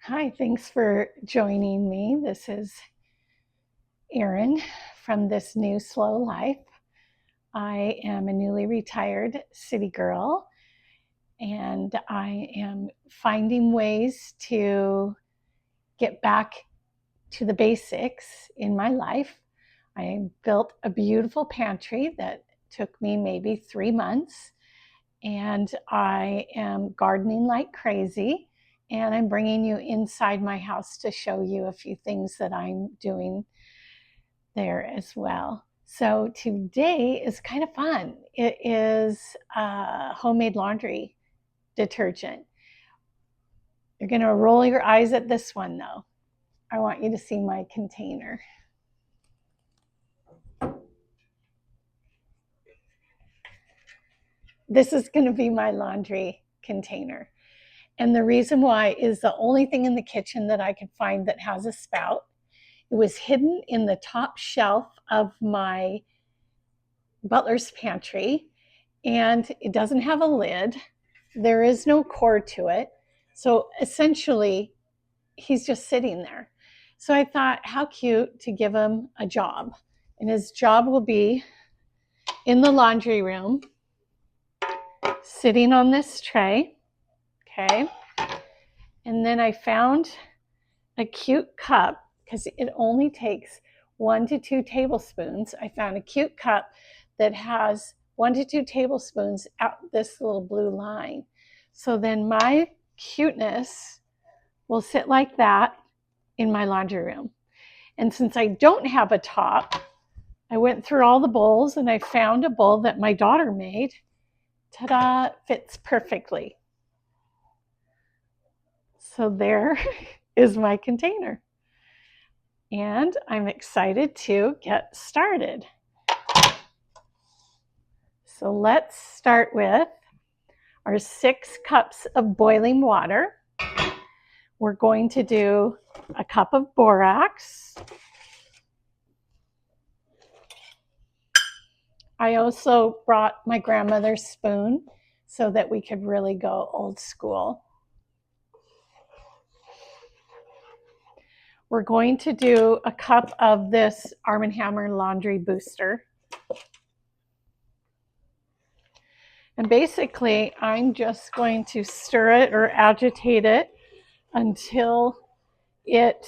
Hi, thanks for joining me. This is Erin from This New Slow Life. I am a newly retired city girl, and I am finding ways to get back to the basics in my life. I built a beautiful pantry that took me maybe 3 months, and I am gardening like crazy. And I'm bringing you inside my house to show you a few things that I'm doing there as well. So today is kind of fun. It is homemade laundry detergent. You're going to roll your eyes at this one though. I want you to see my container. This is going to be my laundry container. And the reason why is the only thing in the kitchen that I could find that has a spout. It was hidden in the top shelf of my butler's pantry, and it doesn't have a lid. There is no cord to it. So essentially, he's just sitting there. So I thought, how cute to give him a job. And his job will be in the laundry room, sitting on this tray. Okay. And then I found a cute cup because it only takes 1 to 2 tablespoons. I found a cute cup that has 1 to 2 tablespoons out this little blue line. So then my cuteness will sit like that in my laundry room. And since I don't have a top, I went through all the bowls and I found a bowl that my daughter made. Ta-da, fits perfectly. So there is my container. And I'm excited to get started. So let's start with our 6 cups of boiling water. We're going to do a cup of borax. I also brought my grandmother's spoon so that we could really go old school. We're going to do a cup of this Arm & Hammer laundry booster. And basically, I'm just going to stir it or agitate it until it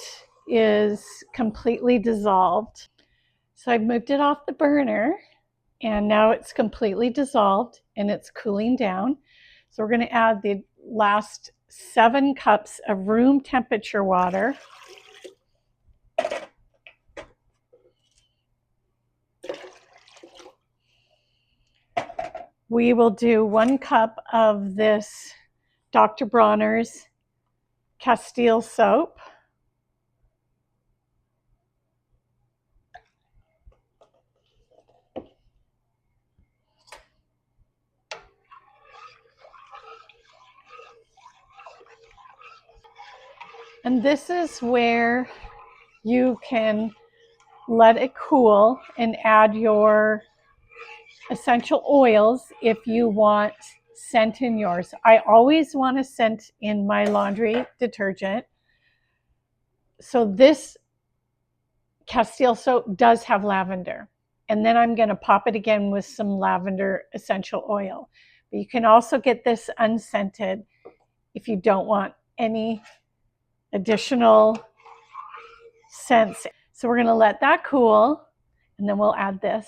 is completely dissolved. So I've moved it off the burner, and now it's completely dissolved and it's cooling down. So we're going to add the last 7 cups of room temperature water. We will do 1 cup of this Dr. Bronner's Castile Soap. And this is where you can let it cool and add your essential oils if you want scent in yours. I always want a scent in my laundry detergent. So this Castile soap does have lavender. And then I'm going to pop it again with some lavender essential oil. But you can also get this unscented if you don't want any additional scents. So we're going to let that cool, and then we'll add this,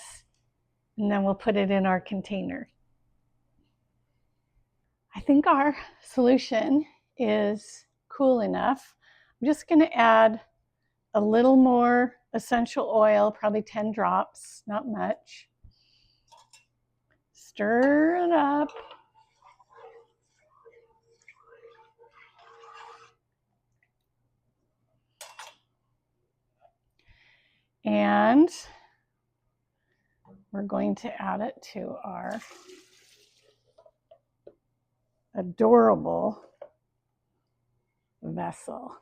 and then we'll put it in our container. I think our solution is cool enough. I'm just going to add a little more essential oil, probably 10 drops, not much. Stir it up. And we're going to add it to our adorable vessel.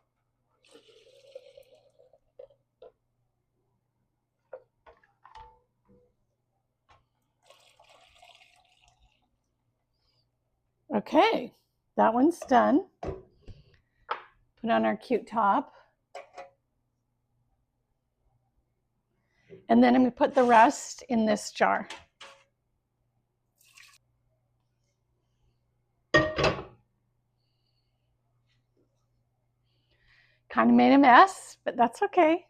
Okay, that one's done. Put on our cute top. And then I'm going to put the rest in this jar. Kind of made a mess, but that's okay.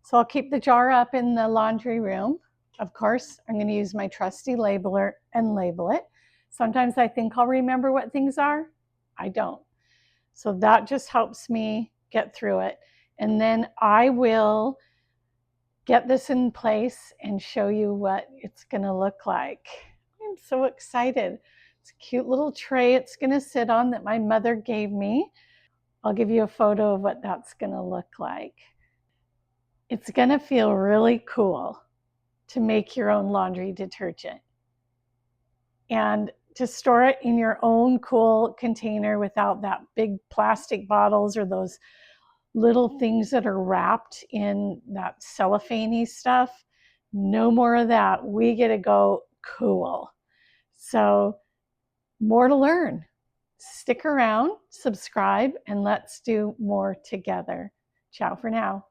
So I'll keep the jar up in the laundry room. Of course, I'm going to use my trusty labeler and label it. Sometimes I think I'll remember what things are. I don't. So that just helps me get through it. And then I will get this in place and show you what it's going to look like. I'm so excited. It's a cute little tray it's going to sit on that my mother gave me. I'll give you a photo of what that's going to look like. It's going to feel really cool to make your own laundry detergent and to store it in your own cool container without that big plastic bottles or those little things that are wrapped in that cellophane-y stuff. No more of that. We get to go cool. So more to learn. Stick around, subscribe, and let's do more together. Ciao for now.